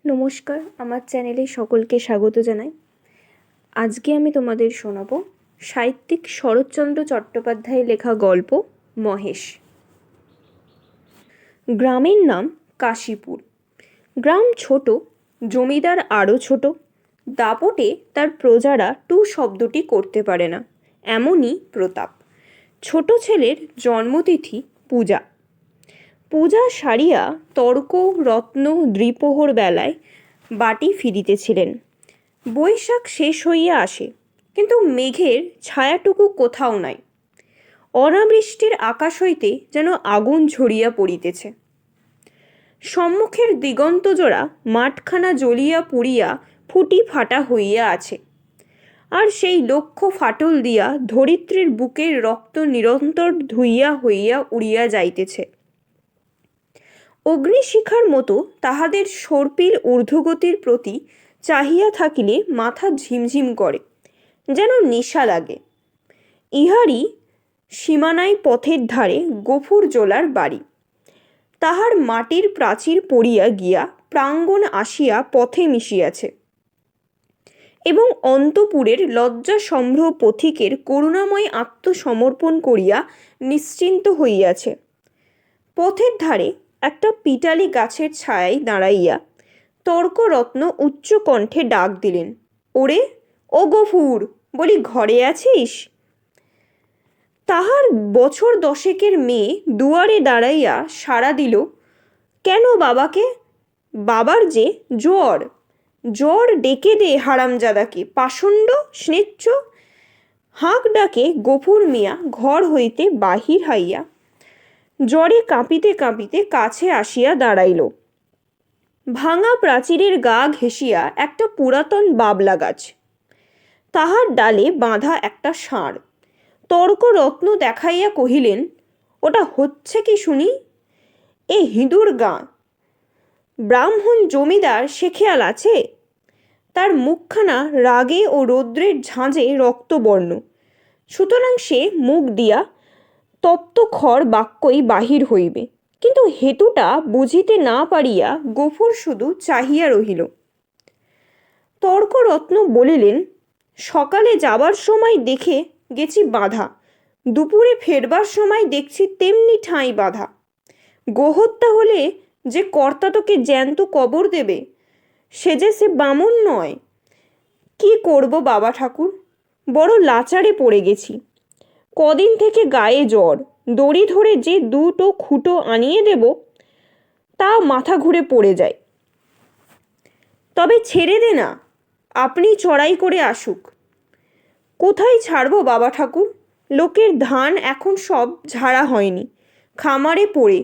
নমস্কার, আমার চ্যানেলে সকলকে স্বাগত জানাই। আজকে আমি তোমাদের শোনাবো সাহিত্যিক শরৎচন্দ্র চট্টোপাধ্যায়ের লেখা গল্প মহেশ। গ্রামের নাম কাশীপুর। গ্রাম ছোট, জমিদার আরও ছোট। দাপটে তার প্রজারা টু শব্দটি করতে পারে না, এমনই প্রতাপ। ছোট ছেলের জন্মতিথি পূজা। পূজা সারিয়া তর্ক রত্ন দ্বিপ্রহর বেলায় বাটি ফিরিতেছিলেন। বৈশাখ শেষ হইয়া আসে, কিন্তু মেঘের ছায়াটুকু কোথাও নাই। অনাবৃষ্টির আকাশ হইতে যেন আগুন ঝরিয়া পড়িতেছে। সম্মুখের দিগন্তজোড়া মাঠখানা জ্বলিয়া পুড়িয়া ফুটি ফাটা হইয়া আছে, আর সেই লক্ষ্য ফাটল দিয়া ধরিত্রীর বুকের রক্ত নিরন্তর ধুইয়া হইয়া উড়িয়া যাইতেছে। অগ্নিশিখার মতো তাহাদের সর্পিল ঊর্ধ্বগতির প্রতি চাহিয়া থাকিলে মাথা ঝিমঝিম করে, যেন নেশা লাগে। ইহারই সীমানায় পথের ধারে গফুর জোলার বাড়ি। তাহার মাটির প্রাচীর পড়িয়া গিয়া প্রাঙ্গণ আসিয়া পথে মিশিয়াছে, এবং অন্তপুরের লজ্জা সম্ভ্র পথিকের করুণাময় আত্মসমর্পণ করিয়া নিশ্চিন্ত হইয়াছে। পথের ধারে একটা পিটালি গাছের ছায়ায় দাঁড়াইয়া তর্করত্ন উচ্চ কণ্ঠে ডাক দিলেন, ওরে ও গফুর, বলি ঘরে আছিস? তাহার বছর দশেকের মেয়ে দুয়ারে দাঁড়াইয়া সাড়া দিল, কেন বাবাকে? বাবার যে জ্বর, জ্বর ডেকে দে হারামজাদাকে, পাষণ্ড স্নেচ্ছ। হাঁক ডাকে গফুর মিয়া ঘর হইতে বাহির হইয়া জ্বরে কাঁপিতে কাঁপিতে কাছে আসিয়া দাঁড়াইল। ভাঙা প্রাচীরের গা ঘেঁষিয়া একটা পুরাতন বাবলা গাছ, তাহার ডালে বাঁধা একটা ষাঁড়। তর্করত্ন দেখাইয়া কহিলেন, ওটা হচ্ছে কি শুনি? এ হিঁদুর গাঁ, ব্রাহ্মণ জমিদার সে খেয়াল আছে? তার মুখখানা রাগে ও রৌদ্রের ঝাঁঝে রক্তবর্ণ, সুতরাং সে মুখ দিয়া তপ্ত খড় বাক্যই বাহির হইবে। কিন্তু হেতুটা বুঝিতে না পারিয়া গফুর শুধু চাহিয়া রহিল। তর্করত্ন বলিলেন, সকালে যাবার সময় দেখে গেছি বাঁধা, দুপুরে ফেরবার সময় দেখছি তেমনি ঠাঁই বাঁধা। গোহত্যা হলে যে কর্তা তোকে জ্যান্ত কবর দেবে, সে যে সে বামুন নয়। কি করব বাবা ঠাকুর, বড় লাচারে পড়ে গেছি। কদিন থেকে গায়ে জ্বর, দড়ি ধরে যে দুটো খুঁটো আনিয়ে দেব, তা মাথা ঘুরে পড়ে যায়। তবে ছেড়ে দে না, আপনি চড়াই করে আসুক। কোথায় ছাড়বো বাবা ঠাকুর? লোকের ধান এখন সব ঝাড়া হয়নি, খামারে পড়ে।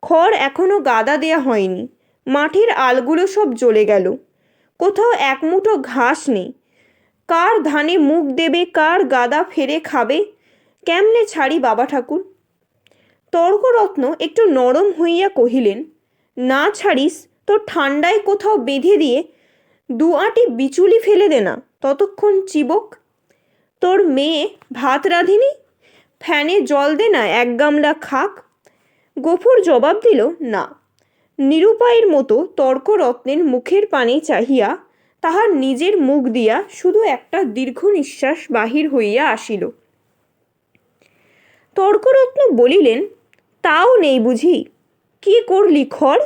খড় এখনো গাদা দেয়া হয়নি, মাঠের আলগুলো সব জ্বলে গেল। কোথাও এক মুঠো ঘাস নেই। কার ধানে মুখ দেবে, কার গাদা ফেরে খাবে? কেমনে ছাড়ি বাবা ঠাকুর? তর্করত্ন একটু নরম হইয়া কহিলেন, না ছাড়িস তো ঠান্ডায় কোথাও বেঁধে দিয়ে দু আঁটি বিচুলি ফেলে দে না, ততক্ষণ চিবক। তোর মেয়ে ভাত রাঁধিনি, ফ্যানে জল দে না, এক গামলা খাক। গফুর জবাব দিল, না। নিরুপায়ের মতো তর্করত্নের মুখের পানে চাহিয়া তাহার নিজের মুখ দিয়া শুধু একটা দীর্ঘ নিঃশ্বাস বাহির হইয়া আসিল। তর্করত্ন বলিলেন, তাও নেই বুঝি? কি করলি খড়?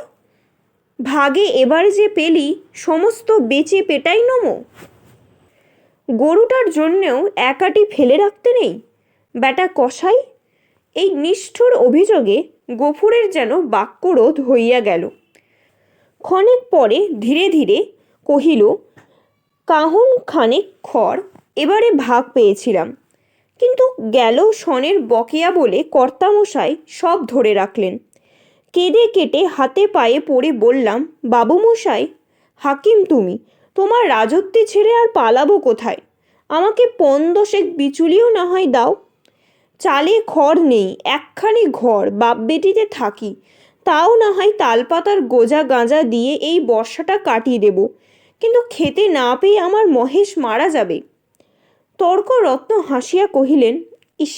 ভাগে এবার যে পেলি সমস্ত বেচে পেটাই নমো। গরুটার জন্যেও এক আঁটি ফেলে রাখতে নেই? ব্যাটা কসাই! এই নিষ্ঠুর অভিযোগে গফুরের যেন বাক্যরোধ হইয়া গেল। ক্ষণেক পরে ধীরে ধীরে কহিল, কাহন খানেক খড় এবারে ভাগ পেয়েছিলাম, কিন্তু গেল সনের বকেয়া বলে কর্তামশাই সব ধরে রাখলেন। কেঁদে কেটে হাতে পায়ে পড়ে বললাম, বাবুমশাই, হাকিম তুমি, তোমার রাজত্বে ছেড়ে আর পালাবো কোথায়? আমাকে ৫-১০ বিচুলিও না হয় দাও। চালে খড় নেই, একখানি ঘর বাপ বেটিতে থাকি, তাও না হয় তালপাতার গোজা গাঁজা দিয়ে এই বর্ষাটা কাটিয়ে দেব, কিন্তু খেতে না পেয়ে আমার মহেশ মারা যাবে। তর্করত্ন হাসিয়া কহিলেন, ইস,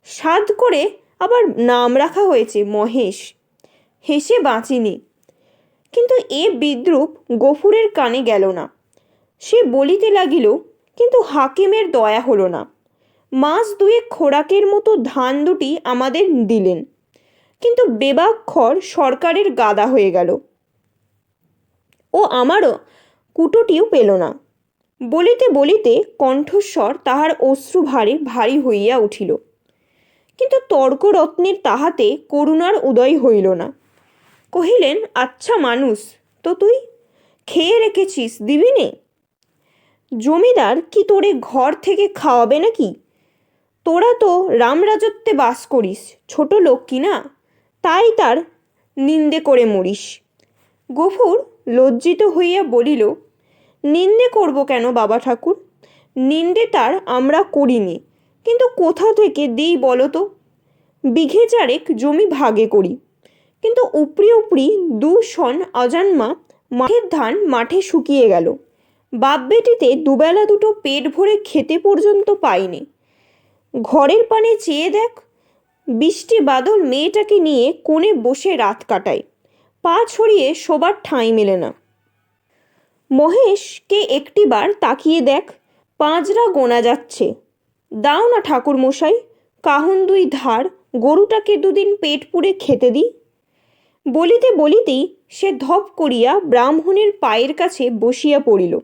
সাধ করে আবার নাম রাখা হয়েছে মহেশ। হেসে বাঁচিনি, কিন্তু এ বিদ্রূপ গফুরের কানে গেল না। সে বলিতে লাগিল, কিন্তু হাকিমের দয়া হলো না। মাস দুয়েক খোরাকের মতো ধান দুটি আমাদের দিলেন, কিন্তু বেবাক্ষর সরকারের গাদা হয়ে গেল। ও আমারও কুটোটিও পেল না। বলিতে বলিতে কণ্ঠস্বর তাহার অশ্রুভারে ভারী হইয়া উঠিল। কিন্তু তর্করত্নের তাহাতে করুণার উদয় হইল না। কহিলেন, আচ্ছা মানুষ তো তুই, খেয়ে রেখেছিস, দিবি নে? জমিদার কি তোরে ঘর থেকে খাওয়াবে নাকি? তোরা তো রামরাজত্বে বাস করিস, ছোট লোক কি না, তাই তার নিন্দে করে মরিস। গফুর লজ্জিত হইয়া বলিল, নিন্দে করব কেন বাবা ঠাকুর? নিন্দে তার আমরা করিনি, কিন্তু কোথা থেকে দিই বলো তো? বিঘে চারেক জমি ভাগে করি, কিন্তু উপরি উপরি 2 শন অজান্মা মাঠের ধান মাঠে শুকিয়ে গেল। বাপ বেটিতে দুবেলা দুটো পেট ভরে খেতে পর্যন্ত পাইনি। ঘরের পানে চেয়ে দেখ, বৃষ্টি বাদল মেয়েটাকে নিয়ে কোণে বসে রাত কাটায়, পা ছড়িয়ে শোবার ঠাঁই মেলে না। মহেশকে একটিবার তাকিয়ে দেখ, পাঁজরা গোনা যাচ্ছে। দাও না ঠাকুর মশাই, কাহন 2 ধার, গরুটাকে 2 দিন পেট পুড়ে খেতে দিই। বলিতে বলিতেই সে ধপ করিয়া ব্রাহ্মণের পায়ের কাছে বসিয়া পড়িল।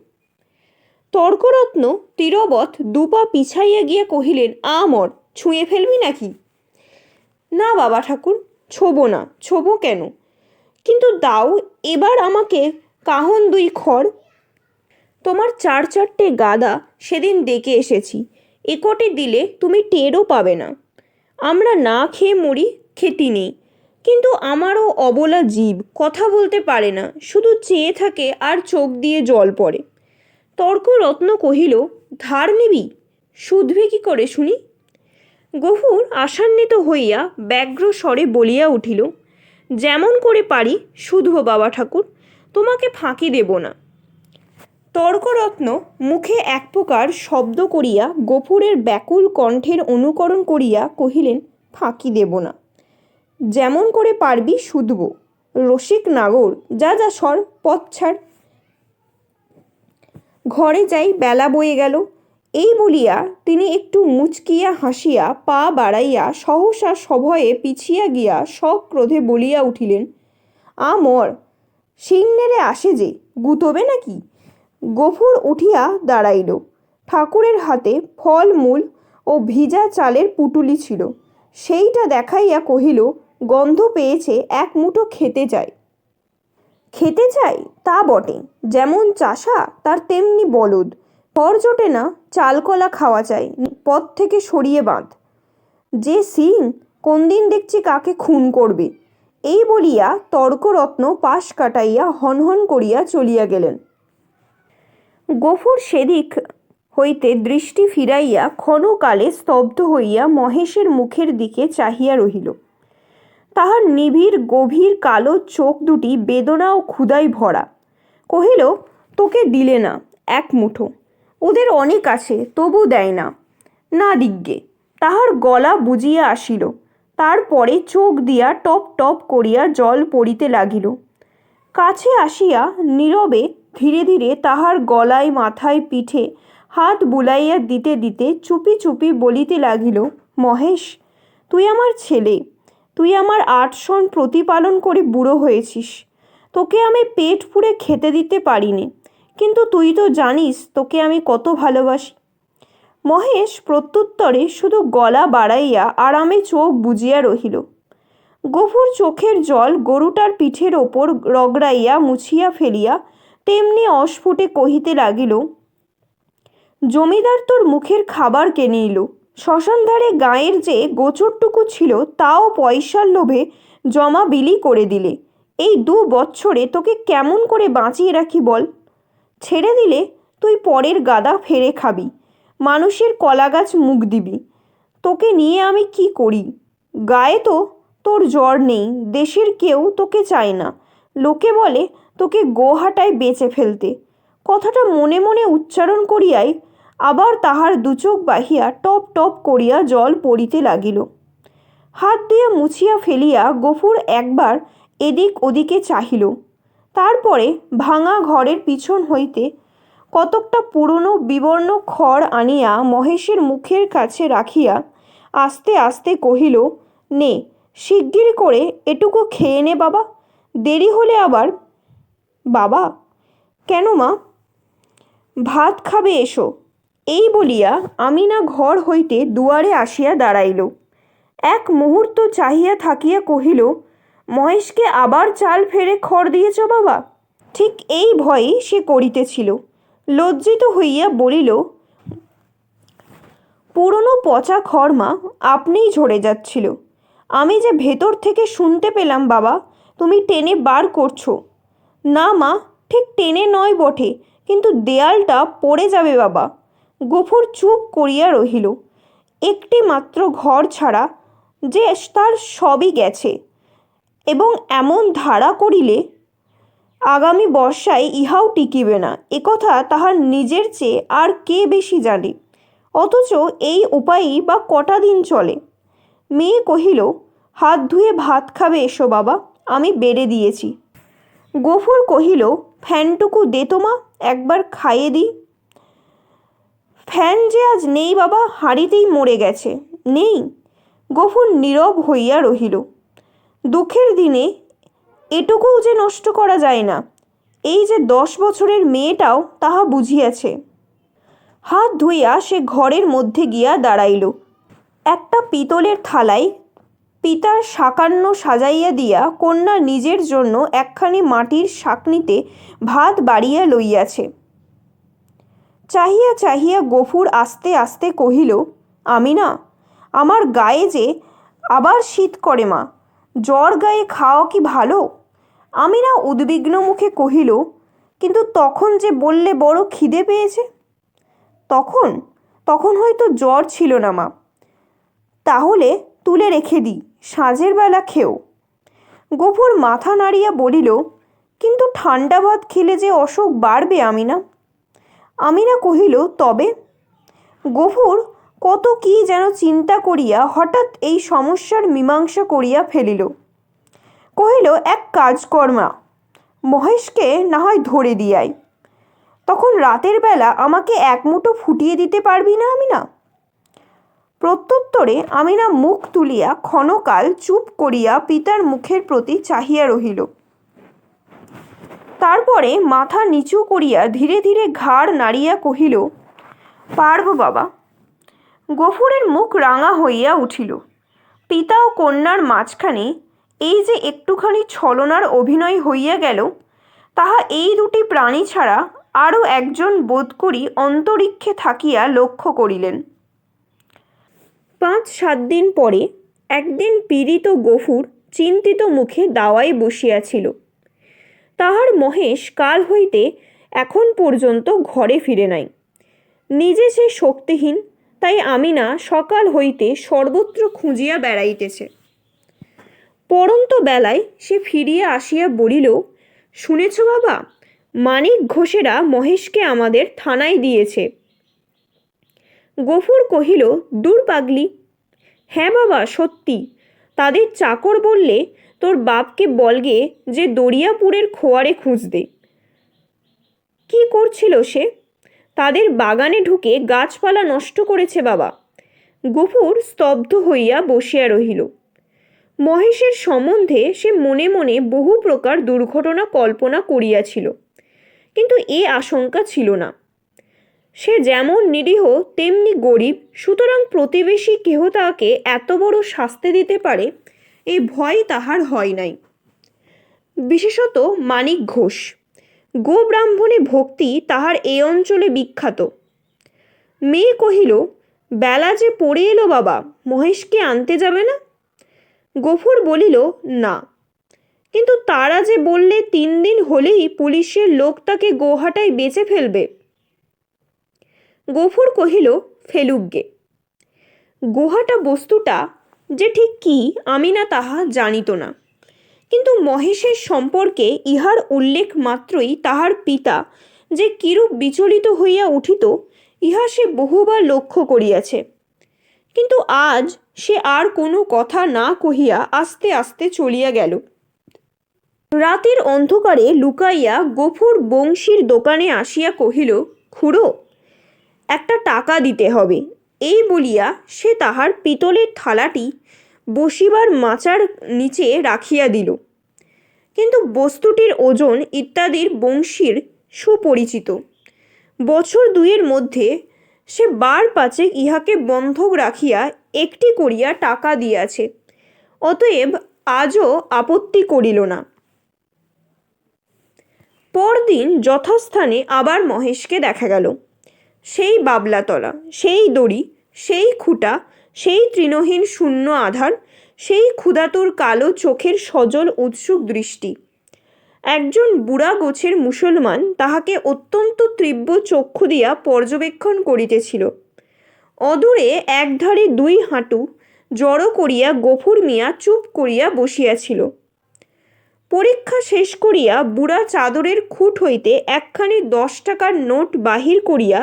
তর্করত্ন তীরবৎ 2 পা পিছাইয়া গিয়া কহিলেন, আমর ছুঁয়ে ফেলবি নাকি? না বাবা ঠাকুর, ছোবো না। ছোবো কেন? কিন্তু দাও এবার আমাকে কাহন 2 খড়। তোমার 4-4টে গাদা সেদিন ডেকে এসেছি, একটে দিলে তুমি টেরও পাবে না। আমরা না খেয়ে মরি, খেতি নেই, কিন্তু আমারও অবলা জীব, কথা বলতে পারে না, শুধু চেয়ে থাকে আর চোখ দিয়ে জল পড়ে। তর্করত্ন কহিল, ধার নিবি? শুধবি কি করে শুনি? গফুর আশান্বিত হইয়া ব্যগ্র স্বরে বলিয়া উঠিল, যেমন করে পারি শুধব বাবা ঠাকুর, তোমাকে ফাঁকি দেব না। তর্করত্ন মুখে এক প্রকার শব্দ করিয়া গফুরের ব্যাকুল কণ্ঠের অনুকরণ করিয়া কহিলেন, ফাঁকি দেব না, যেমন করে পারবি শুধব। রসিক নাগর, যা যা সর, পথ ছাড়। ঘরে যাই, বেলা বয়ে গেল। এই বলিয়া তিনি একটু মুচকিয়া হাসিয়া পা বাড়াইয়া সহসা সভয়ে পিছিয়া গিয়া সক্রোধে বলিয়া উঠিলেন, আমর সিংনেরে আসে যে, গুতবে নাকি? গফুর উঠিয়া দাঁড়াইল। ঠাকুরের হাতে ফল মূল ও ভিজা চালের পুটুলি ছিল। সেইটা দেখাইয়া কহিল, গন্ধ পেয়েছে, 1 মুঠো খেতে চাই। খেতে চাই তা বটে, যেমন চাষা তার তেমনি বলদ। খড় জোটে না, চালকলা খাওয়া চাই, পথ থেকে সরিয়ে বাঁধ। যে সিং কোন দিন দেখছি কাকে খুন করবে। এই বলিয়া তর্করত্ন পাশ কাটাইয়া হনহন করিয়া চলিয়া গেলেন। গফুর সেদিক হইতে দৃষ্টি ফিরাইয়া ক্ষণকালে স্তব্ধ হইয়া মহেশের মুখের দিকে চাহিয়া রহিল। তাহার নিবিড় গভীর কালো চোখ দুটি বেদনা ও ক্ষুধায় ভরা। কহিল, তোকে দিলে না 1 মুঠো, ওদের অনেক আছে, তবু দেয় না। না দিগ্গে। তাহার গলা বুঝিয়া আসিল, তারপরে চোখ দিয়া টপ টপ করিয়া জল পড়িতে লাগিল। কাছে আসিয়া নীরবে ধীরে ধীরে তাহার গলায়, মাথায়, পিঠে হাত বুলাইয়া দিতে দিতে চুপি চুপি বলিতে লাগিল, মহেশ, তুই আমার ছেলে, তুই আমার 8 শন প্রতিপালন করে বুড়ো হয়েছিস। তোকে আমি পেট পুড়ে খেতে দিতে পারিনি, কিন্তু তুই তো জানিস তোকে আমি কত ভালোবাসি। মহেশ প্রত্যুত্তরে শুধু গলা বাড়াইয়া আরামে চোখ বুজিয়া রহিল। গফুর চোখের জল গরুটার পিঠের ওপর রগড়াইয়া মুছিয়া ফেলিয়া তেমনি অস্ফুটে কহিতে লাগিল, জমিদার তোর মুখের খাবার কে নিল? শ্মশানধারে গাঁয়ের যে গোচরটুকু ছিল তাও পয়সার লোভে জমা বিলি করে দিলে। এই 2 বৎসরে তোকে কেমন করে বাঁচিয়ে রাখি বল? ছেড়ে দিলে তুই পরের গাদা ফেরে খাবি, মানুষের কলাগাছ মুখ দিবি। তোকে নিয়ে আমি কি করি? গায়ে তো তোর জ্বর নেই, দেশের কেউ তোকে চায় না, লোকে বলে তোকে গোহাটায় বেচে ফেলতে। কথাটা মনে মনে উচ্চারণ করিয়াই আবার তাহার 2 চোখ বাহিয়া টপ টপ করিয়া জল পড়িতে লাগিল। হাত দিয়া মুছিয়া ফেলিয়া গফুর একবার এদিক ওদিকে চাহিল। তারপরে ভাঙা ঘরের পিছন হইতে কতকটা পুরনো বিবর্ণ খড় আনিয়া মহেশের মুখের কাছে রাখিয়া আস্তে আস্তে কহিল, নে শিগগির করে এটুকু খেয়ে নে বাবা, দেরি হলে আবার। বাবা, কেন মা? ভাত খাবে এসো। এই বলিয়া আমিনা ঘর হইতে দুয়ারে আসিয়া দাঁড়াইল। এক মুহূর্ত চাহিয়া থাকিয়া কহিল, মহেশকে আবার চাল ফেরে খড় দিয়েছ বাবা? ঠিক এই ভয়েই সে করিতেছিল। লজ্জিত হইয়া বলিল, পুরনো পচা খড় মা, আপনিই ঝরে যাচ্ছিল। আমি যে ভেতর থেকে শুনতে পেলাম বাবা, তুমি টেনে বার করছো। না মা, ঠিক টেনে নয় বটে, কিন্তু দেয়ালটা পড়ে যাবে বাবা। গফুর চুপ করিয়া রহিল। একটি মাত্র ঘর ছাড়া যে তার সবই গেছে, এবং এমন ধারা করিলে আগামী বর্ষায় ইহাও টিকিবে না, একথা তাহার নিজের চেয়ে আর কে বেশি জানে। অথচ এই উপায়ই বা কটা দিন চলে। মেয়ে কহিল, হাত ধুয়ে ভাত খাবে এসো বাবা, আমি বেড়ে দিয়েছি। গফুর কহিল, ফ্যানটুকু দে তো মা, একবার খাইয়ে দিই। ফ্যান যে আজ নেই বাবা, হাঁড়িতেই মরে গেছে। নেই? গফুর নীরব হইয়া রহিল। দুঃখের দিনে এটুকুও যে নষ্ট করা যায় না, এই যে 10 বছরের মেয়েটাও তাহা বুঝিয়াছে। হাত ধুইয়া সে ঘরের মধ্যে গিয়া দাঁড়াইল। একটা পিতলের থালায় পিতার সাকান্ন সাজাইয়া দিয়া কন্যা নিজের জন্য একখানি মাটির শাকনিতে ভাত বাড়িয়া লইয়াছে। চাহিয়া চাহিয়া গফুর আস্তে আস্তে কহিল, আমিনা, আমার গায়ে যে আবার শীত করে মা, জ্বর গায়ে খাওয়া কি ভালো? আমিনা উদ্বিগ্ন মুখে কহিল, কিন্তু তখন যে বললে বড় খিদে পেয়েছে। তখন তখন হয়তো জ্বর ছিল না মা। তাহলে তুলে রেখে দিই, সাঁঝের বেলা খেও। গফুর মাথা নাড়িয়া বলিল, কিন্তু ঠান্ডা ভাত খেলে যে অসুখ বাড়বে আমিনা। আমিনা কহিল, তবে? গফুর কত কি যেন চিন্তা করিয়া হঠাৎ এই সমস্যার মীমাংসা করিয়া ফেলিল। কহিল, এক কাজ কর মা, মহেশকে না হয় ধরে দিয়াই। তখন রাতের বেলা আমাকে এক মুঠো ফুটিয়ে দিতে পারবি না আমিনা? প্রত্যুত্তরে আমিনা মুখ তুলিয়া ক্ষণকাল চুপ করিয়া পিতার মুখের প্রতি চাহিয়া রহিল। তারপরে মাথা নিচু করিয়া ধীরে ধীরে ঘাড় নাড়িয়া কহিল, পারব বাবা। গফুরের মুখ রাঙা হইয়া উঠিল। পিতা ও কন্যার মাঝখানে এই যে একটুখানি ছলনার অভিনয় হইয়া গেল, তাহা এই দুটি প্রাণী ছাড়া আরও একজন বোধ করি অন্তরিক্ষে থাকিয়া লক্ষ্য করিলেন। 5-7 দিন পরে একদিন পীড়িত গফুর চিন্তিত মুখে দাওয়ায় বসিয়াছিল। তাহার মহেশ কাল হইতে এখন পর্যন্ত ঘরে ফিরে নাই। নিজে সে শক্তিহীন, তাই আমিনা সকাল হইতে সর্বত্র খুঁজিয়া বেড়াইতেছে। পরন্ত বেলায় সে ফিরিয়া আসিয়া বলিল, শুনেছ বাবা, মানিক ঘোষেরা মহেশকে আমাদের থানায় দিয়েছে। গফুর কহিল, দূর পাগলি। হ্যাঁ বাবা, সত্যি। তাদের চাকর বললে তোর বাপকে বলগে যে দরিয়াপুরের খোয়ারে খুঁজতে। কি করছিল সে? তাদের বাগানে ঢুকে গাছপালা নষ্ট করেছে বাবা। গফুর স্তব্ধ হইয়া বসিয়া রহিল। মহেশের সম্বন্ধে সে মনে মনে বহু প্রকার দুর্ঘটনা কল্পনা করিয়াছিল, কিন্তু এ আশঙ্কা ছিল না। সে যেমন নিরীহ তেমনি গরিব, সুতরাং প্রতিবেশী কেহ তাকে এত বড় শাস্তি দিতে পারে এই ভয় তাহার হয় নাই। বিশেষত মানিক ঘোষ, গো ব্রাহ্মণে ভক্তি তাহার এই অঞ্চলে বিখ্যাত। মেয়ে কহিল, বেলা যে পড়ে এলো বাবা, মহেশকে আনতে যাবে না? গফুর বলিল, না, কিন্তু তারা যে বললে 3 দিন হলেই পুলিশের লোক তাকে গোহাটায় বেচে ফেলবে। গফুর কহিল, ফেলুকগে। গোহাটা বস্তুটা যে ঠিক কি আমিনা তাহা জানিত না, কিন্তু মহেশের সম্পর্কে ইহার উল্লেখ মাত্রই তাহার পিতা যে কিরূপ বিচলিত হইয়া উঠিত, ইহা সে বহুবার লক্ষ্য করিয়াছে। কিন্তু আজ সে আর কোনো কথা না কহিয়া আস্তে আস্তে চলিয়া গেল। রাতের অন্ধকারে লুকাইয়া গফুর বংশীর দোকানে আসিয়া কহিল, খুড়ো, একটা টাকা দিতে হবে। এই বলিয়া সে তাহার পিতলের থালাটি বসিবার মাচার নিচে রাখিয়া দিল। কিন্তু বস্তুটির ওজন ইত্যাদির বংশীর সুপরিচিত। বছর দুইয়ের মধ্যে সে বার পাঁচেক ইহাকে বন্ধক রাখিয়া একটি করিয়া টাকা দিয়াছে। অতএব আজও আপত্তি করিল না। পরদিন যথাস্থানে আবার মহেশকে দেখা গেল। সেই বাবলাতলা, সেই দড়ি, সেই খুঁটা, সেই তৃণহীন শূন্য আধার, সেই ক্ষুধাতুর কালো চোখের সজল উৎসুক দৃষ্টি। একজন বুড়া গোছের মুসলমান তাহাকে অত্যন্ত তীব্র চক্ষু দিয়া পর্যবেক্ষণ করিতেছিল। অদূরে একধারে দুই হাঁটু জড়ো করিয়া গফুর মিয়া চুপ করিয়া বসিয়াছিল। পরীক্ষা শেষ করিয়া বুড়া চাদরের খুঁট হইতে একখানি 10 টাকার নোট বাহির করিয়া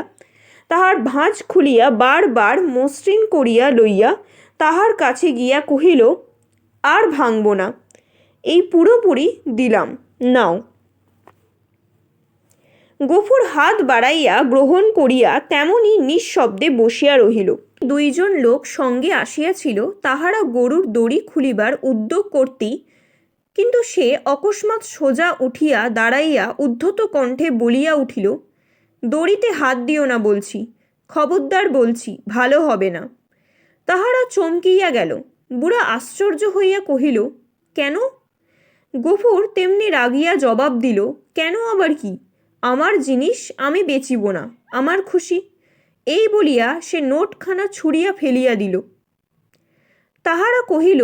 তাহার ভাঁজ খুলিয়া বারবার মসৃণ করিয়া লইয়া তাহার কাছে গিয়া কহিল, আর ভাঙব না, এই পুরোপুরি দিলাম, নাও। গফুর হাত বাড়াইয়া গ্রহণ করিয়া তেমনি নিঃশব্দে বসিয়া রহিল। দুইজন লোক সঙ্গে আসিয়াছিল, তাহারা গরুর দড়ি খুলিবার উদ্যোগ করতেই কিন্তু সে অকস্মাৎ সোজা উঠিয়া দাঁড়াইয়া উদ্ধত কণ্ঠে বলিয়া উঠিল, দড়িতে হাত দিও না বলছি, খবরদার বলছি, ভালো হবে না। তাহারা চমকিয়া গেল। বুড়া আশ্চর্য হইয়া কহিল, কেন? গফুর তেমনি রাগিয়া জবাব দিল, কেন আবার কি? আমার জিনিস আমি বেচিব না, আমার খুশি। এই বলিয়া সে নোটখানা ছুঁড়িয়া ফেলিয়া দিল। তাহারা কহিল,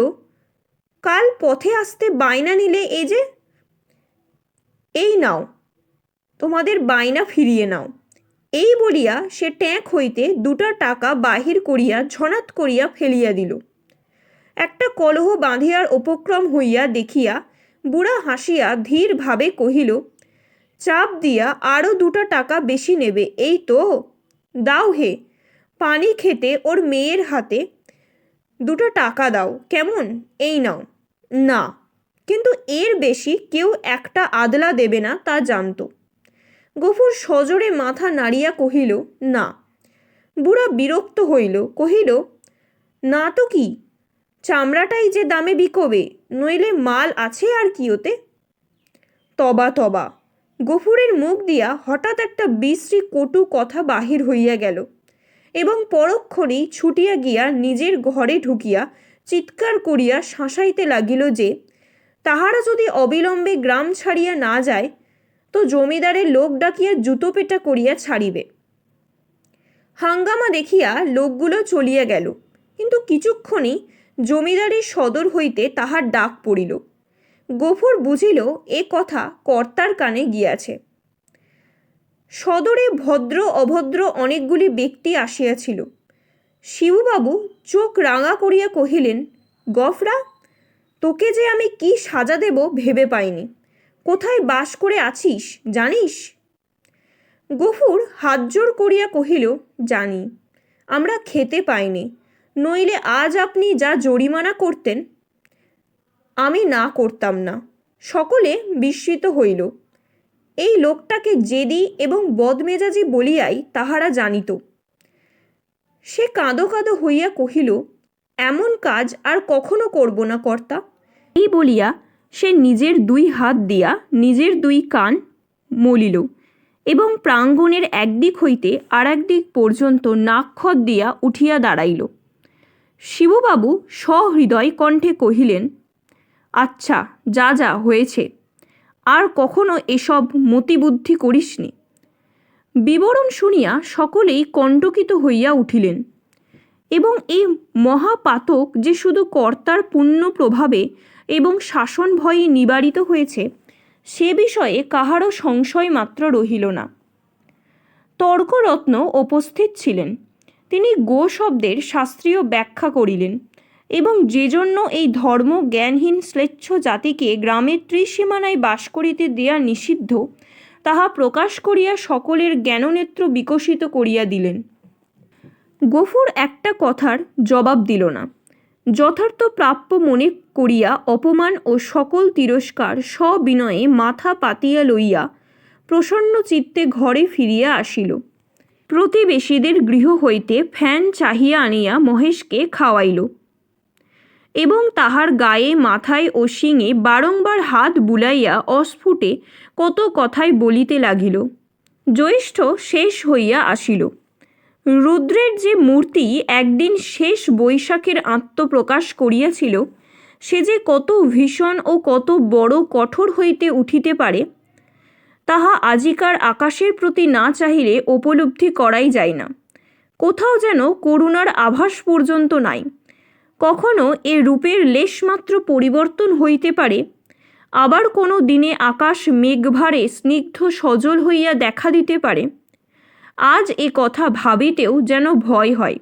কাল পথে আসতে বায়না নিলে, এই যে, এই নাও, তোমাদের বায়না ফিরিয়ে নাও। এই বলিয়া সে ট্যাঁক হইতে 2টা টাকা বাহির করিয়া ঝনাত করিয়া ফেলিয়া দিল। একটা কলহ বাঁধিয়ার উপক্রম হইয়া দেখিয়া বুড়া হাসিয়া ধীর ভাবে কহিল, চাপ দিয়া আরও 2টা টাকা বেশি নেবে, এই তো? দাও হে, পানি খেতে ওর মেয়ের হাতে 2টা টাকা দাও, কেমন? এই নাও। না, কিন্তু এর বেশি কেউ একটা আদলা দেবে না, তা জানত। গফুর সজোরে মাথা নাড়িয়া কহিল, না। বুড়া বিরক্ত হইল, কহিল, না তো কি, চামড়াটাই যে দামে বিকোবে, নইলে মাল আছে আর কি ওতে? তবা তবা। গফুরের মুখ দিয়া হঠাৎ একটা বিশ্রী কটু কথা বাহির হইয়া গেল এবং পরক্ষণেই ছুটিয়া গিয়া নিজের ঘরে ঢুকিয়া চিৎকার করিয়া শাসাইতে লাগিল যে তাহারা যদি অবিলম্বে গ্রাম ছাড়িয়া না যায় তো জমিদারের লোক ডাকিয়া জুতো পেটা করিয়া ছাড়িবে। হাঙ্গামা দেখিয়া লোকগুলো চলিয়া গেল, কিন্তু কিছুক্ষণই জমিদারের সদর হইতে তাহার ডাক পড়িল। গফুর বুঝিল এ কথা কর্তার কানে গিয়াছে। সদরে ভদ্র অভদ্র অনেকগুলি ব্যক্তি আসিয়াছিল। শিবুবাবু চোখ রাঙা করিয়া কহিলেন, গফরা, তোকে যে আমি কি সাজা দেব ভেবে পাইনি। কোথায় বাস করে আছিস জানিস? গফুর হাতজোড় করিয়া কহিল, জানি, আমরা খেতে পাইনি, নইলে আজ আপনি যা জরিমানা করতেন আমি না করতাম না। সকলে বিস্মিত হইল। এই লোকটাকে জেদি এবং বদমেজাজি বলিয়াই তাহারা জানিত। সে কাঁদো কাঁদো হইয়া কহিল, এমন কাজ আর কখনো করব না কর্তা। এই বলিয়া সে নিজের 2 হাত দিয়া নিজের 2 কান মলিল এবং প্রাঙ্গণের একদিক হইতে আর একদিক পর্যন্ত নাকখত দিয়া উঠিয়া দাঁড়াইল। শিবুবাবু সহৃদয় কণ্ঠে কহিলেন, আচ্ছা, যা যা হয়েছে, আর কখনো এসব মতিবুদ্ধি করিসনি। বিবরণ শুনিয়া সকলেই কণ্টকিত হইয়া উঠিলেন এবং এই মহাপাতক যে শুধু কর্তার পুণ্য প্রভাবে এবং শাসন ভয়ে নিবারিত হয়েছে সে বিষয়ে কাহারও সংশয় মাত্র রহিল না। তর্করত্ন উপস্থিত ছিলেন। তিনি গো শব্দের শাস্ত্রীয় ব্যাখ্যা করিলেন এবং যে জন্য এই ধর্ম জ্ঞানহীন শ্লেচ্ছ জাতিকে গ্রামের ত্রিসীমানায় বাস করিতে দেয়া নিষিদ্ধ তাহা প্রকাশ করিয়া সকলের জ্ঞাননেত্র বিকশিত করিয়া দিলেন। গফুর একটা কথার জবাব দিল না। যথার্থ প্রাপ্য মনে করিয়া অপমান ও সকল তিরস্কার সবিনয়ে মাথা পাতিয়া লইয়া প্রসন্ন চিত্তে ঘরে ফিরিয়া আসিল। প্রতিবেশীদের গৃহ হইতে ফ্যান চাহিয়া আনিয়া মহেশকে খাওয়াইল এবং তাহার গায়ে মাথায় ও শিঙে বারংবার হাত বুলাইয়া অস্ফুটে কত কথাই বলিতে লাগিল। জ্যৈষ্ঠ শেষ হইয়া আসিল। রুদ্রের যে মূর্তি একদিন শেষ বৈশাখের আত্মপ্রকাশ করিয়াছিল, সে যে কত ভীষণ ও কত বড় কঠোর হইতে উঠিতে পারে, তাহা আজিকার আকাশের প্রতি না চাহিলে উপলব্ধি করাই যায় না। কোথাও যেন করুণার আভাস পর্যন্ত নাই। কখনো এ রূপের লেশমাত্র পরিবর্তন হইতে পারে, আবার কোনো দিনে আকাশ মেঘভারে স্নিগ্ধ সজল হইয়া দেখা দিতে পারে। আজ এ কথা ভাবিতেও যেন ভয় হয়।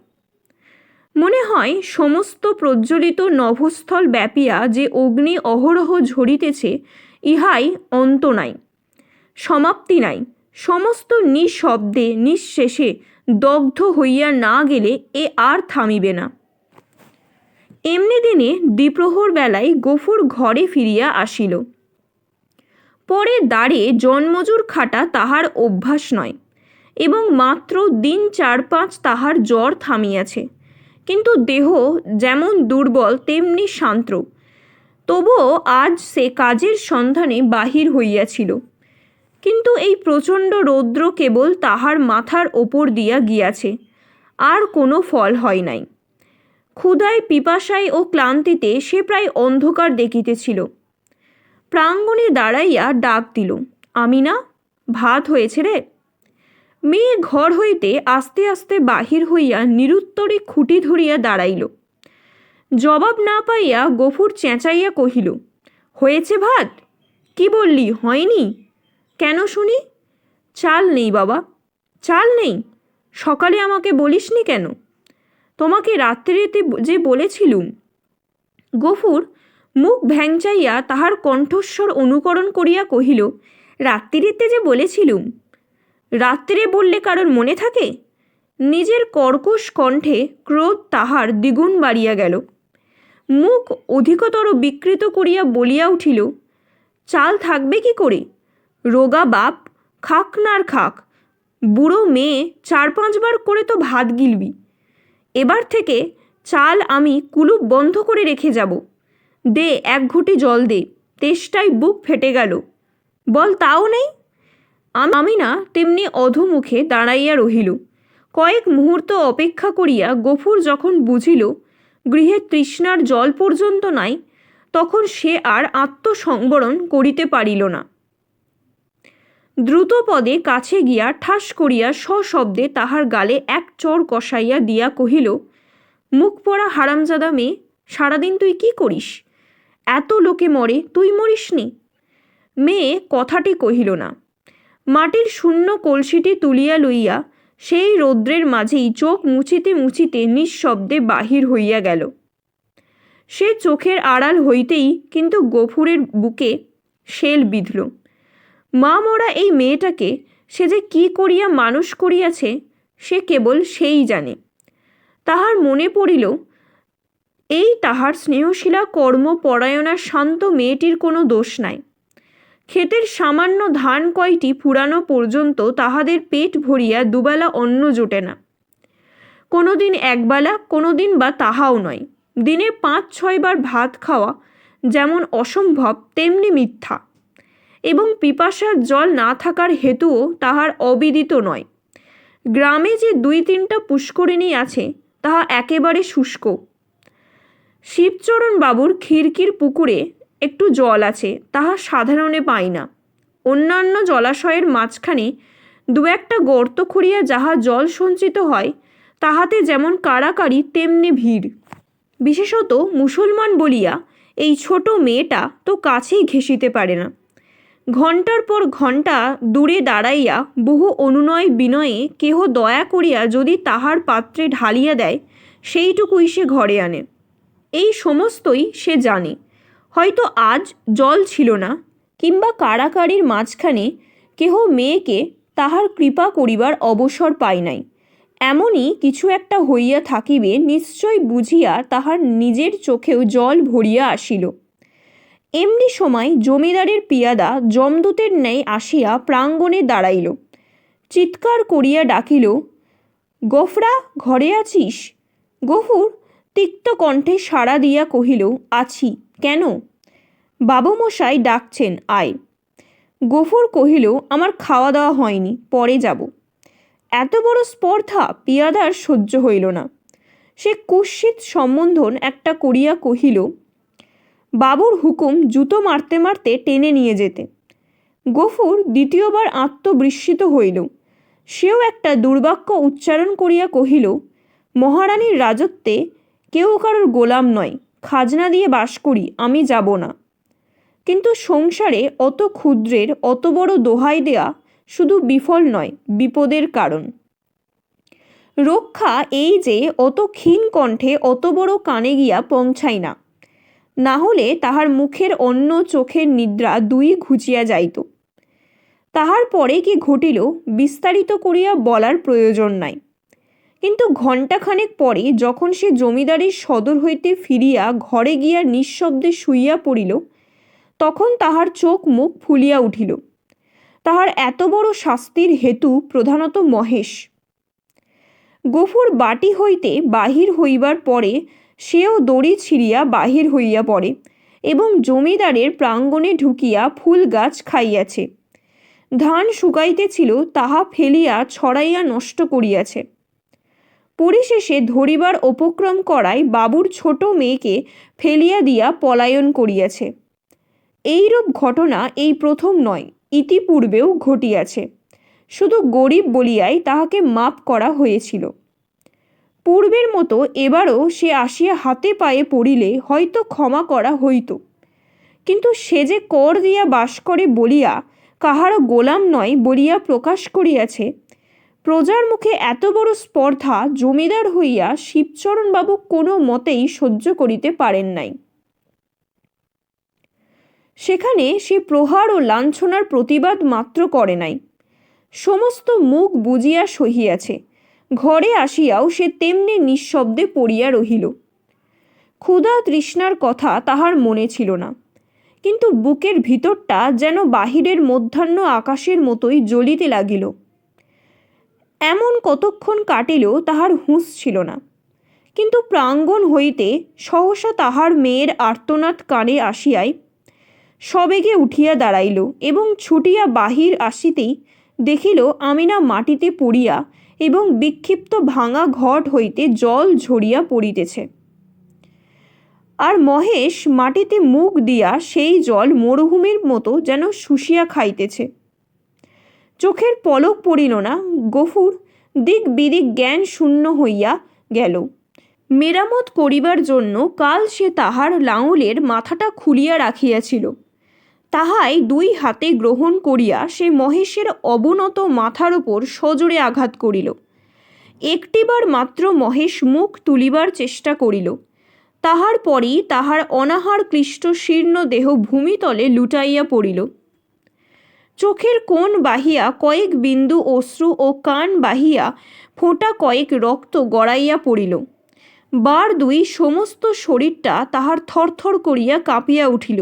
মনে হয় সমস্ত প্রজ্বলিত নভস্থল ব্যাপিয়া যে অগ্নি অহরহ ঝরিতেছে, ইহাই অন্ত নাই, সমাপ্তি নাই। সমস্ত নিঃশব্দে নিঃশেষে দগ্ধ হইয়া না গেলে এ আর থামিবে না। এমনি দিনে দ্বিপ্রহর বেলায় গফুর ঘরে ফিরিয়া আসিল। পরে দাঁড়ে জন্মজুর খাটা তাহার অভ্যাস নয় এবং মাত্র দিন 4-5 তাহার জ্বর থামিয়াছে, কিন্তু দেহ যেমন দুর্বল তেমনি শান্ত। তবুও আজ সে কাজের সন্ধানে বাহির হইয়াছিল, কিন্তু এই প্রচণ্ড রৌদ্র কেবল তাহার মাথার ওপর দিয়া গিয়াছে, আর কোনো ফল হয় নাই। ক্ষুধায় পিপাসায় ও ক্লান্তিতে সে প্রায় অন্ধকার দেখিতেছিল। প্রাঙ্গণে দাঁড়াইয়া ডাক দিল, আমিনা, ভাত হয়েছে রে। মেয়ে ঘর হইতে আস্তে আস্তে বাহির হইয়া নিরুত্তরে খুঁটি ধরিয়া দাঁড়াইল। জবাব না পাইয়া গফুর চেঁচাইয়া কহিল, হয়েছে ভাত? কি বললি, হয়নি? কেন শুনি? চাল নেই বাবা। চাল নেই? সকালে আমাকে বলিসনি কেন? তোমাকে রাত্রিতে যে বলেছিলুম। গফুর মুখ ভ্যাংচাইয়া তাহার কণ্ঠস্বর অনুকরণ করিয়া কহিল, রাত্রিতে যে বলেছিলুম? রাত্রে বললে কারোর মনে থাকে? নিজের কর্কশ কণ্ঠে ক্রোধ তাহার দ্বিগুণ বাড়িয়া গেল। মুখ অধিকতর বিকৃত করিয়া বলিয়া উঠিল, চাল থাকবে কি করে? রোগা বাপ, খাক নার খাক, বুড়ো মেয়ে 4-5 বার করে তো ভাত গিলবি। এবার থেকে চাল আমি কুলুপ বন্ধ করে রেখে যাব। দে 1 ঘটি জল দে, তেষ্টায় বুক ফেটে গেল। বল তাও নেই? আমি না তেমনি অধোমুখে দাঁড়াইয়া রহিল। কয়েক মুহূর্ত অপেক্ষা করিয়া গফুর যখন বুঝিল গৃহে তৃষ্ণার জল পর্যন্ত নাই, তখন সে আর আত্মসংবরণ করিতে পারিল না। দ্রুত পদে কাছে গিয়া ঠাস করিয়া সশব্দে তাহার গালে 1 চড় কষাইয়া দিয়া কহিল, মুখ পড়া হারামজাদা মেয়ে, সারাদিন তুই কি করিস? এত লোকে মরে, তুই মরিস নি? মেয়ে কথাটি কহিল না। মাটির শূন্য কলসিটি তুলিয়া লইয়া সেই রৌদ্রের মাঝেই চোখ মুছিতে মুছিতে নিঃশব্দে বাহির হইয়া গেল। সে চোখের আড়াল হইতেই কিন্তু গফুরের বুকে শেল বিঁধল। মা মরা এই মেয়েটাকে সে যে কি করিয়া মানুষ করিয়াছে, সে কেবল সেই জানে। তাহার মনে পড়িল, এই তাহার স্নেহশীলা কর্মপরায়ণা শান্ত মেয়েটির কোনো দোষ নাই। ক্ষেতের সামান্য ধান কয়টি ফুরানো পর্যন্ত তাহাদের পেট ভরিয়া দুবেলা অন্ন জোটে না। কোনো দিন একবেলা, কোনো দিন বা তাহাও নয়। দিনে 5-6 বার ভাত খাওয়া যেমন অসম্ভব তেমনি মিথ্যা, এবং পিপাসার জল না থাকার হেতুও তাহার অবিদিত নয়। গ্রামে যে 2-3টা পুষ্করিণী আছে, তাহা একেবারে শুষ্ক। শিবচরণ বাবুর খিড়কির পুকুরে একটু জল আছে, তাহা সাধারণে পাই না। অন্যান্য জলাশয়ের মাঝখানে 2-একটা গর্ত খুঁড়িয়া যাহা জল সঞ্চিত হয়, তাহাতে যেমন কাড়াকাড়ি তেমনি ভিড়। বিশেষত মুসলমান বলিয়া এই ছোট মেয়েটা তো কাছেই ঘেঁষিতে পারে না। ঘণ্টার পর ঘণ্টা দূরে দাঁড়াইয়া বহু অনুনয় বিনয়ে কেহ দয়া করিয়া যদি তাহার পাত্রে ঢালিয়া দেয়, সেইটুকুই সে ঘরে আনে। এই সমস্তই সে জানে। হয়তো আজ জল ছিল না, কিংবা কাড়াকাড়ির মাঝখানে কেহ মেয়েকে তাহার কৃপা করিবার অবসর পায় নাই, এমনই কিছু একটা হইয়া থাকিবে নিশ্চয় বুঝিয়া তাহার নিজের চোখেও জল ভরিয়া আসিল। এমনি সময় জমিদারের পিয়াদা যমদূতের ন্যায় আসিয়া প্রাঙ্গণে দাঁড়াইল। চিৎকার করিয়া ডাকিল, গোফরা, ঘরে আছিস? গফুর তিক্ত কণ্ঠে সাড়া দিয়া কহিল, আছি। কেন? বাবুমশাই ডাকছেন, আয়। গফুর কহিল, আমার খাওয়া দাওয়া হয়নি, পরে যাব। এত বড় স্পর্ধা পিয়াদার সহ্য হইল না। সে কুৎসিত সম্বোধন একটা করিয়া কহিল, বাবুর হুকুম জুতো মারতে মারতে টেনে নিয়ে যেতে। গফুর দ্বিতীয়বার আত্মবিস্মৃত হইল। সেও একটা দুর্বাক্য উচ্চারণ করিয়া কহিল, মহারানীর রাজত্বে কেউ কারোর গোলাম নয়, খাজনা দিয়ে বাস করি, আমি যাব না। কিন্তু সংসারে অত ক্ষুদ্রের অত বড় দোহাই দেয়া শুধু বিফল নয়, বিপদের কারণ। রক্ষা এই যে অত ক্ষীণ কণ্ঠে অত বড় কানে গিয়া পৌঁছায় না, না হলে তাহার মুখের অন্ন চোখের নিদ্রা দুই ঘুচিয়া যাইত। তাহার পরে কি ঘটিল বিস্তারিত করিয়া বলার প্রয়োজন নাই। কিন্তু ঘণ্টাখানেক পরে যখন সে জমিদারির সদর হইতে ফিরিয়া ঘরে গিয়া নিঃশব্দে শুইয়া পড়িল, তখন তাহার চোখ মুখ ফুলিয়া উঠিল। তাহার এত বড় শাস্তির হেতু প্রধানত মহেশ। গফুর বাটি হইতে বাহির হইবার পরে সেও দড়ি ছিঁড়িয়া বাহির হইয়া পড়ে এবং জমিদারের প্রাঙ্গণে ঢুকিয়া ফুল গাছ খাইয়াছে। ধান শুকাইতেছিল, তাহা ফেলিয়া ছড়াইয়া নষ্ট করিয়াছে। পরিশেষে ধরিবার উপক্রম করায় বাবুর ছোট মেয়েকে ফেলিয়া দিয়া পলায়ন করিয়াছে। এইরূপ ঘটনা এই প্রথম নয়, ইতিপূর্বেও ঘটিয়াছে। শুধু গরিব বলিয়াই তাহাকে মাপ করা হয়েছিল। পূর্বের মতো এবারও সে আসিয়া হাতে পায়ে পড়িলে হয়তো ক্ষমা করা হইত। কিন্তু সে যে কর দিয়া বাস করে বলিয়া, কাহারও গোলাম নয় বলিয়া প্রকাশ করিয়াছে, প্রজার মুখে এত বড় স্পর্ধা জমিদার হইয়া শিবচরণবাবু কোনো মতেই সহ্য করিতে পারেন নাই। সেখানে সে প্রহার ও লাঞ্ছনার প্রতিবাদ মাত্র করে নাই, সমস্ত মুখ বুজিয়া সহিয়াছে। ঘরে আসিয়াও সে তেমনি নিঃশব্দে পড়িয়া রহিল। ক্ষুধা তৃষ্ণার কথা তাহার মনে ছিল না, কিন্তু বুকের ভিতরটা যেন বাহিরের মধ্যাহ্ন আকাশের মতোই জ্বলিতে লাগিল। এমন কতক্ষণ কাটিল তাহার হুঁশ ছিল না। কিন্তু প্রাঙ্গণ হইতে সহসা তাহার মেয়ের আর্তনাদ কানে আসিয়াই সবেগে উঠিয়া দাঁড়াইল এবং ছুটিয়া বাহির আসিতেই দেখিল আমিনা মাটিতে পড়িয়া এবং বিক্ষিপ্ত ভাঙা ঘট হইতে জল ঝরিয়া পড়িতেছে। আর মহেশ মাটিতে মুখ দিয়া সেই জল মরুভূমির মতো যেন শুষিয়া খাইতেছে। চোখের পলক পড়িল না। গফুর দিক বিদিক জ্ঞান শূন্য হইয়া গেল। মেরামত করিবার জন্য কাল সে তাহার লাঙলের মাথাটা খুলিয়া রাখিয়াছিল, তাহাই দুই হাতে গ্রহণ করিয়া সে মহেশের অবনত মাথার উপর সজোরে আঘাত করিল। একটিবার মাত্র মহেশ মুখ তুলিবার চেষ্টা করিল, তাহার পরই তাহার অনাহার ক্লিষ্ট শীর্ণ দেহ ভূমিতলে লুটাইয়া পড়িল। চোখের কোণ বাহিয়া কয়েক বিন্দু অশ্রু ও কান বাহিয়া ফোঁটা কয়েক রক্ত গড়াইয়া পড়িল। বার দুই সমস্ত শরীরটা তাহার থরথর করিয়া কাঁপিয়া উঠিল।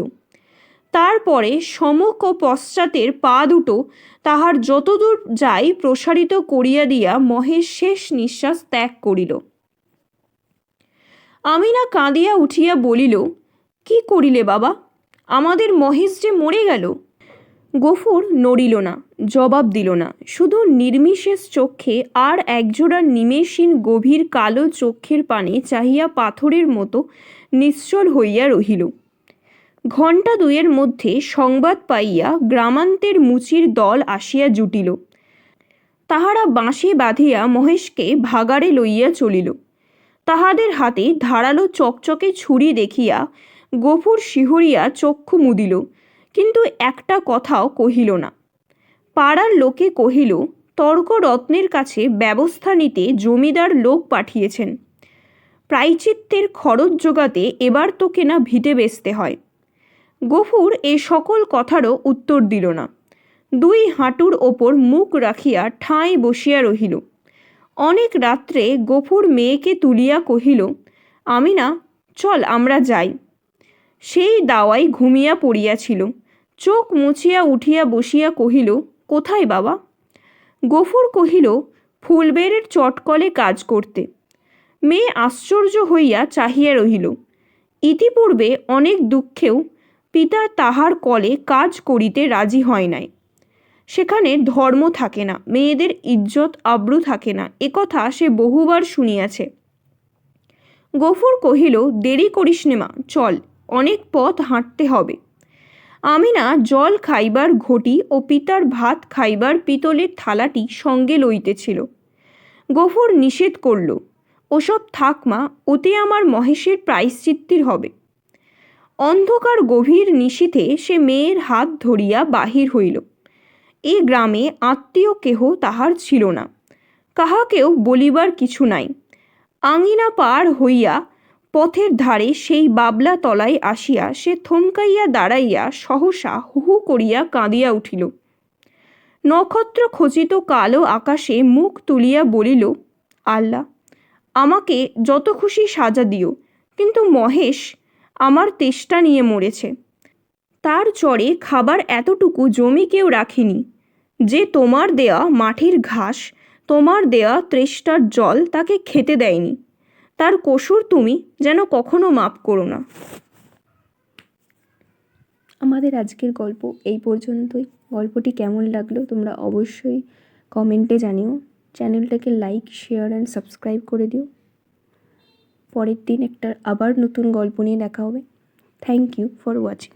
তারপরে সম্মুখ ও পশ্চাতের পা দুটো তাহার যতদূর যাই প্রসারিত করিয়া দিয়া মহেশ শেষ নিঃশ্বাস ত্যাগ করিল। আমিনা কাঁদিয়া উঠিয়া বলিল, কি করিলে বাবা? আমাদের মহেশ যে মরে গেল। গফুর নড়িল না, জবাব দিল না, শুধু নির্বিশেষ চক্ষে আর একজোড়া নিমেষহীন গভীর কালো চক্ষের পানে চাহিয়া পাথরের মতো নিশ্চল হইয়া রহিল। ঘণ্টা দুয়ের মধ্যে সংবাদ পাইয়া গ্রামান্তের মুচির দল আসিয়া জুটিল। তাহারা বাঁশি বাঁধিয়া মহেশকে ভাগাড়ে লইয়া চলিল। তাহাদের হাতে ধারালো চকচকে ছুরি দেখিয়া গফুর শিহরিয়া চক্ষু মুদিল, কিন্তু একটা কথাও কহিল না। পাড়ার লোকে কহিল, তর্করত্নের কাছে ব্যবস্থা নিতে জমিদার লোক পাঠিয়েছেন। প্রায়শ্চিত্তের খরচ জোগাতে এবার তোকে না ভিটে বেচতে হয়। গফুর এ সকল কথারও উত্তর দিল না। দুই হাঁটুর ওপর মুখ রাখিয়া ঠাঁই বসিয়া রহিল। অনেক রাত্রে গফুর মেয়েকে তুলিয়া কহিল, আমি না, চল আমরা যাই। সেই দাওয়াই ঘুমিয়া পড়িয়াছিল। চোখ মুছিয়া উঠিয়া বসিয়া কহিল, কোথায় বাবা? গফুর কহিল, ফুলবেড়ের চটকলে কাজ করতে। মেয়ে আশ্চর্য হইয়া চাহিয়া রহিল। ইতিপূর্বে অনেক দুঃখেও পিতা তাহার কলে কাজ করিতে রাজি হয় নাই। সেখানে ধর্ম থাকে না, মেয়েদের ইজ্জত আব্রু থাকে না, একথা সে বহুবার শুনিয়াছে। গফুর কহিল, দেরি করিস নে মা, চল, অনেক পথ হাঁটতে হবে। আমিনা জল খাইবার ঘটি ও পিতার ভাত খাইবার পিতলের থালাটি সঙ্গে লইতেছিল। গফুর নিষেধ করল, ওসব থাক মা, ওতে আমার মহেশের প্রায়শ্চিত্তির হবে। অন্ধকার গভীর নিশীথে সে মেয়ের হাত ধরিয়া বাহির হইল। এ গ্রামে আত্মীয় কেহ তাহার ছিল না, কাহাকেও বলিবার কিছু নাই। আঙিনা পার হইয়া পথের ধারে সেই বাবলা তলায় আসিয়া সে থমকাইয়া দাঁড়াইয়া সহসা হু হু করিয়া কাঁদিয়া উঠিল। নক্ষত্র খচিত কালো আকাশে মুখ তুলিয়া বলিল, আল্লাহ, আমাকে যত খুশি সাজা দিও, কিন্তু মহেশ আমার তেষ্টা নিয়ে মরেছে। তার চরে খাবার এতটুকু জমি কেউ রাখিনি, যে তোমার দেয়া মাটির ঘাস, তোমার দেয়া তৃষ্ণার জল তাকে খেতে দেয়নি। তার কসুর তুমি যেন কখনো মাপ করো না। আমাদের আজকের গল্প এই পর্যন্তই। গল্পটি কেমন লাগলো তোমরা অবশ্যই কমেন্টে জানিও। চ্যানেলটাকে লাইক, শেয়ার অ্যান্ড সাবস্ক্রাইব করে দিও। পরের দিন একটা আবার নতুন গল্প নিয়ে দেখা হবে। Thank you for watching.